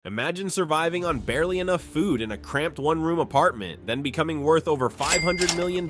Imagine surviving on barely enough food in a cramped one-room apartment, then becoming worth over $500 million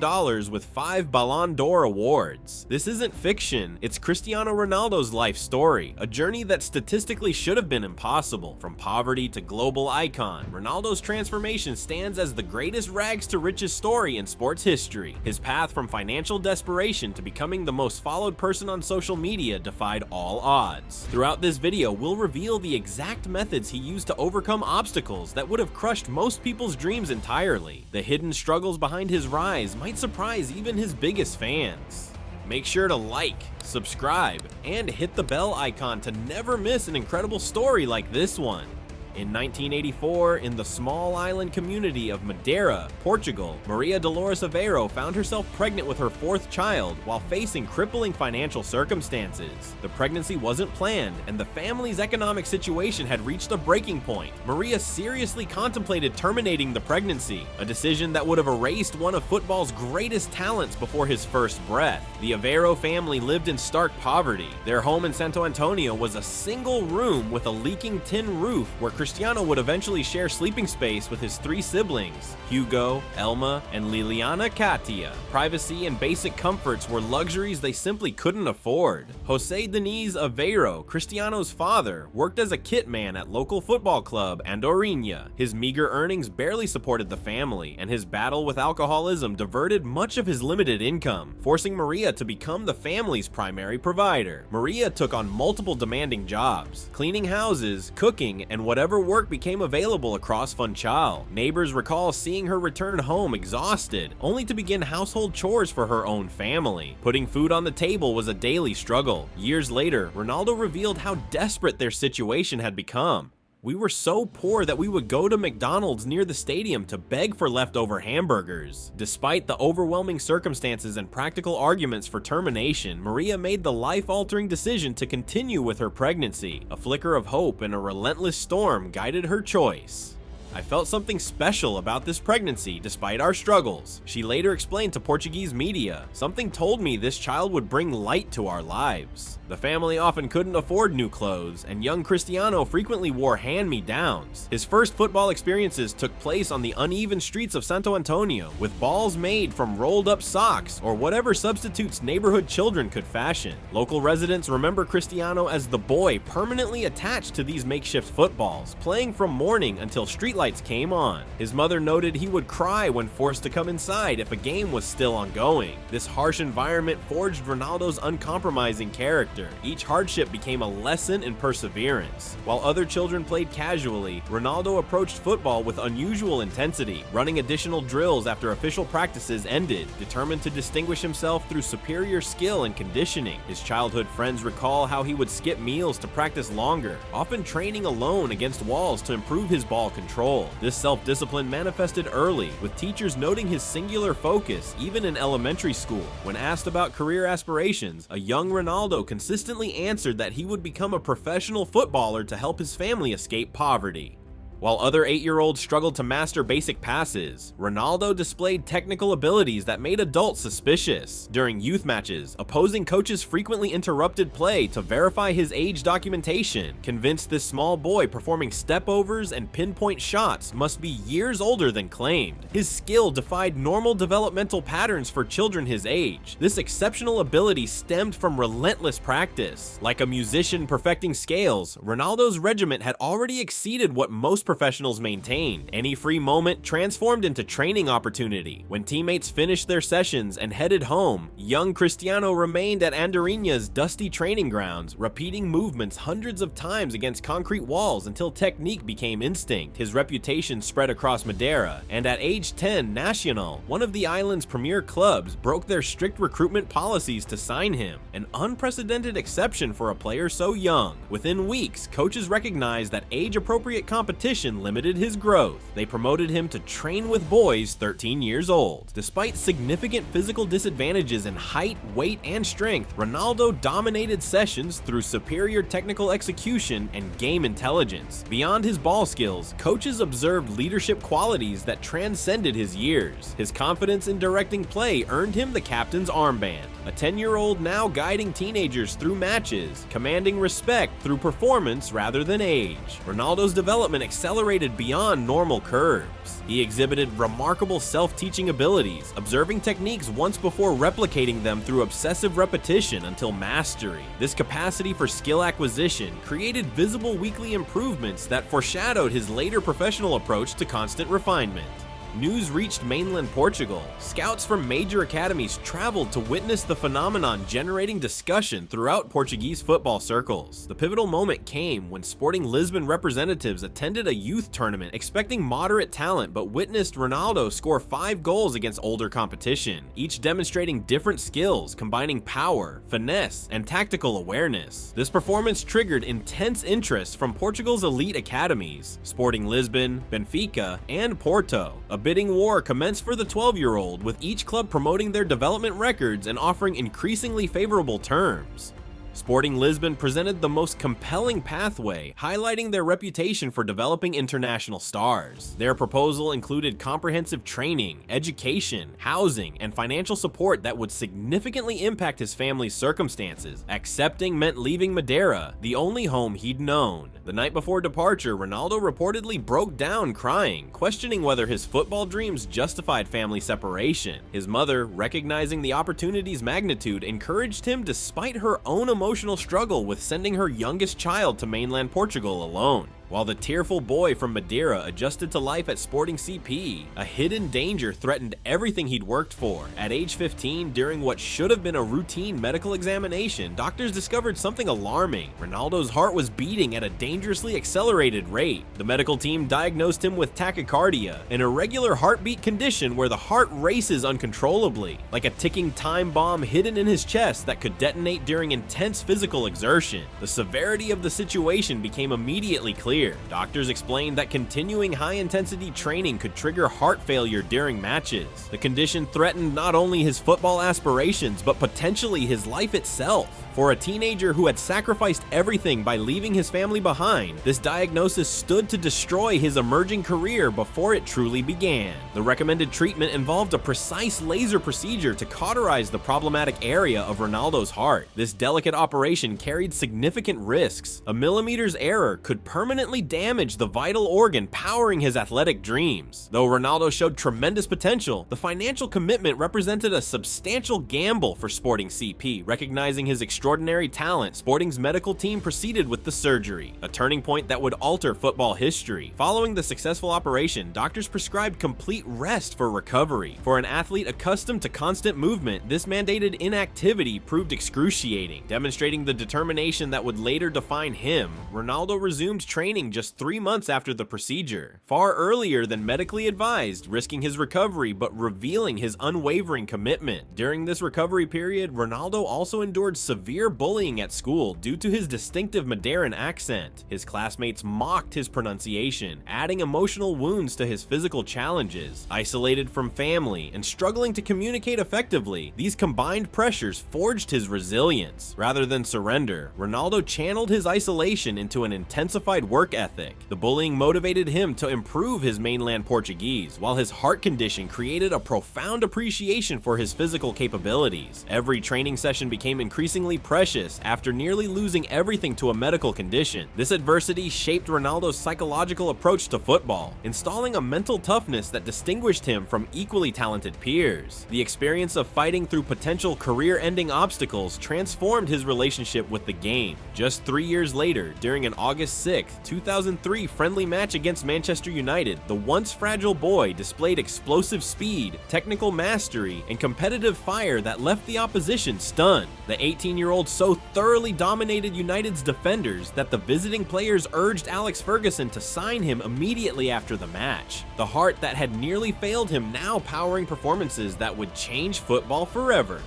with 5 Ballon d'Or awards. This isn't fiction, it's Cristiano Ronaldo's life story, a journey that statistically should have been impossible. From poverty to global icon, Ronaldo's transformation stands as the greatest rags to riches story in sports history. His path from financial desperation to becoming the most followed person on social media defied all odds. Throughout this video, we'll reveal the exact methods he used to overcome obstacles that would have crushed most people's dreams entirely. The hidden struggles behind his rise might surprise even his biggest fans. Make sure to like, subscribe, and hit the bell icon to never miss an incredible story like this one. In 1984, in the small island community of Madeira, Portugal, Maria Dolores Aveiro found herself pregnant with her 4th child while facing crippling financial circumstances. The pregnancy wasn't planned, and the family's economic situation had reached a breaking point. Maria seriously contemplated terminating the pregnancy, a decision that would have erased one of football's greatest talents before his first breath. The Aveiro family lived in stark poverty. Their home in Santo Antonio was a single room with a leaking tin roof where Cristiano would eventually share sleeping space with his 3 siblings, Hugo, Elma, and Liliana Katia. Privacy and basic comforts were luxuries they simply couldn't afford. José Diniz Aveiro, Cristiano's father, worked as a kit man at local football club Andorinha. His meager earnings barely supported the family, and his battle with alcoholism diverted much of his limited income, forcing Maria to become the family's primary provider. Maria took on multiple demanding jobs, cleaning houses, cooking, and whatever work became available across Funchal. Neighbors recall seeing her return home exhausted, only to begin household chores for her own family. Putting food on the table was a daily struggle. Years later, Ronaldo revealed how desperate their situation had become. "We were so poor that we would go to McDonald's near the stadium to beg for leftover hamburgers." Despite the overwhelming circumstances and practical arguments for termination, Maria made the life-altering decision to continue with her pregnancy. A flicker of hope in a relentless storm guided her choice. "I felt something special about this pregnancy despite our struggles," she later explained to Portuguese media. "Something told me this child would bring light to our lives." The family often couldn't afford new clothes, and young Cristiano frequently wore hand-me-downs. His first football experiences took place on the uneven streets of Santo Antonio, with balls made from rolled-up socks or whatever substitutes neighborhood children could fashion. Local residents remember Cristiano as the boy permanently attached to these makeshift footballs, playing from morning until streetlights came on. His mother noted he would cry when forced to come inside if a game was still ongoing. This harsh environment forged Ronaldo's uncompromising character. Each hardship became a lesson in perseverance. While other children played casually, Ronaldo approached football with unusual intensity, running additional drills after official practices ended, determined to distinguish himself through superior skill and conditioning. His childhood friends recall how he would skip meals to practice longer, often training alone against walls to improve his ball control. This self-discipline manifested early, with teachers noting his singular focus, even in elementary school. When asked about career aspirations, a young Ronaldo consistently answered that he would become a professional footballer to help his family escape poverty. While other 8-year-olds struggled to master basic passes, Ronaldo displayed technical abilities that made adults suspicious. During youth matches, opposing coaches frequently interrupted play to verify his age documentation, convinced this small boy performing step-overs and pinpoint shots must be years older than claimed. His skill defied normal developmental patterns for children his age. This exceptional ability stemmed from relentless practice. Like a musician perfecting scales, Ronaldo's regiment had already exceeded what most professionals maintained. Any free moment transformed into training opportunity. When teammates finished their sessions and headed home, young Cristiano remained at Andorinha's dusty training grounds, repeating movements hundreds of times against concrete walls until technique became instinct. His reputation spread across Madeira, and at age 10, Nacional, one of the island's premier clubs, broke their strict recruitment policies to sign him, an unprecedented exception for a player so young. Within weeks, coaches recognized that age-appropriate competition competition limited his growth. They promoted him to train with boys 13 years old. Despite significant physical disadvantages in height, weight, and strength, Ronaldo dominated sessions through superior technical execution and game intelligence. Beyond his ball skills, coaches observed leadership qualities that transcended his years. His confidence in directing play earned him the captain's armband. A 10-year-old now guiding teenagers through matches, commanding respect through performance rather than age. Ronaldo's development accelerated beyond normal curves. He exhibited remarkable self-teaching abilities, observing techniques once before replicating them through obsessive repetition until mastery. This capacity for skill acquisition created visible weekly improvements that foreshadowed his later professional approach to constant refinement. News reached mainland Portugal. Scouts from major academies traveled to witness the phenomenon, generating discussion throughout Portuguese football circles. The pivotal moment came when Sporting Lisbon representatives attended a youth tournament expecting moderate talent but witnessed Ronaldo score 5 goals against older competition, each demonstrating different skills, combining power, finesse, and tactical awareness. This performance triggered intense interest from Portugal's elite academies, Sporting Lisbon, Benfica, and Porto. A bidding war commenced for the 12-year-old, with each club promoting their development records and offering increasingly favorable terms. Sporting Lisbon presented the most compelling pathway, highlighting their reputation for developing international stars. Their proposal included comprehensive training, education, housing, and financial support that would significantly impact his family's circumstances. Accepting meant leaving Madeira, the only home he'd known. The night before departure, Ronaldo reportedly broke down crying, questioning whether his football dreams justified family separation. His mother, recognizing the opportunity's magnitude, encouraged him despite her own emotional struggle with sending her youngest child to mainland Portugal alone. While the tearful boy from Madeira adjusted to life at Sporting CP, a hidden danger threatened everything he'd worked for. At age 15, during what should have been a routine medical examination, doctors discovered something alarming. Ronaldo's heart was beating at a dangerously accelerated rate. The medical team diagnosed him with tachycardia, an irregular heartbeat condition where the heart races uncontrollably, like a ticking time bomb hidden in his chest that could detonate during intense physical exertion. The severity of the situation became immediately clear. Doctors explained that continuing high-intensity training could trigger heart failure during matches. The condition threatened not only his football aspirations, but potentially his life itself. For a teenager who had sacrificed everything by leaving his family behind, this diagnosis stood to destroy his emerging career before it truly began. The recommended treatment involved a precise laser procedure to cauterize the problematic area of Ronaldo's heart. This delicate operation carried significant risks. A millimeter's error could permanently damage the vital organ powering his athletic dreams. Though Ronaldo showed tremendous potential, the financial commitment represented a substantial gamble for Sporting CP. Recognizing his extraordinary talent, Sporting's medical team proceeded with the surgery, a turning point that would alter football history. Following the successful operation, doctors prescribed complete rest for recovery. For an athlete accustomed to constant movement, this mandated inactivity proved excruciating, demonstrating the determination that would later define him. Ronaldo resumed training just 3 months after the procedure, far earlier than medically advised, risking his recovery but revealing his unwavering commitment. During this recovery period, Ronaldo also endured severe bullying at school due to his distinctive Madeiran accent. His classmates mocked his pronunciation, adding emotional wounds to his physical challenges. Isolated from family and struggling to communicate effectively, these combined pressures forged his resilience. Rather than surrender, Ronaldo channeled his isolation into an intensified work ethic. The bullying motivated him to improve his mainland Portuguese, while his heart condition created a profound appreciation for his physical capabilities. Every training session became increasingly precious after nearly losing everything to a medical condition. This adversity shaped Ronaldo's psychological approach to football, installing a mental toughness that distinguished him from equally talented peers. The experience of fighting through potential career-ending obstacles transformed his relationship with the game. Just 3 years later, during an August 6, 2003 friendly match against Manchester United, the once fragile boy displayed explosive speed, technical mastery, and competitive fire that left the opposition stunned. The 18-year-old so thoroughly dominated United's defenders that the visiting players urged Alex Ferguson to sign him immediately after the match. The heart that had nearly failed him now powering performances that would change football forever.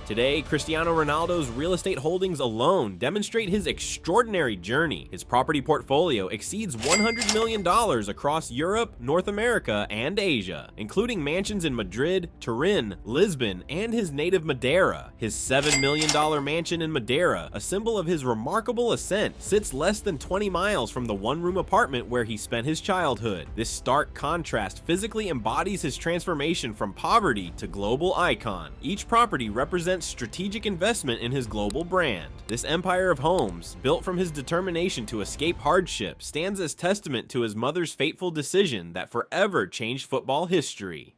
Today, Cristiano Ronaldo's real estate holdings alone demonstrate his extraordinary journey. His property portfolio exceeds $100 million across Europe, North America, and Asia, including mansions in Madrid, Turin, Lisbon, and his native Madeira. His $7 million mansion in Madeira, a symbol of his remarkable ascent, sits less than 20 miles from the one-room apartment where he spent his childhood. This stark contrast physically embodies his transformation from poverty to global icon. Each property represents strategic investment in his global brand. This empire of homes, built from his determination to escape hardship, stands as testament to his mother's fateful decision that forever changed football history.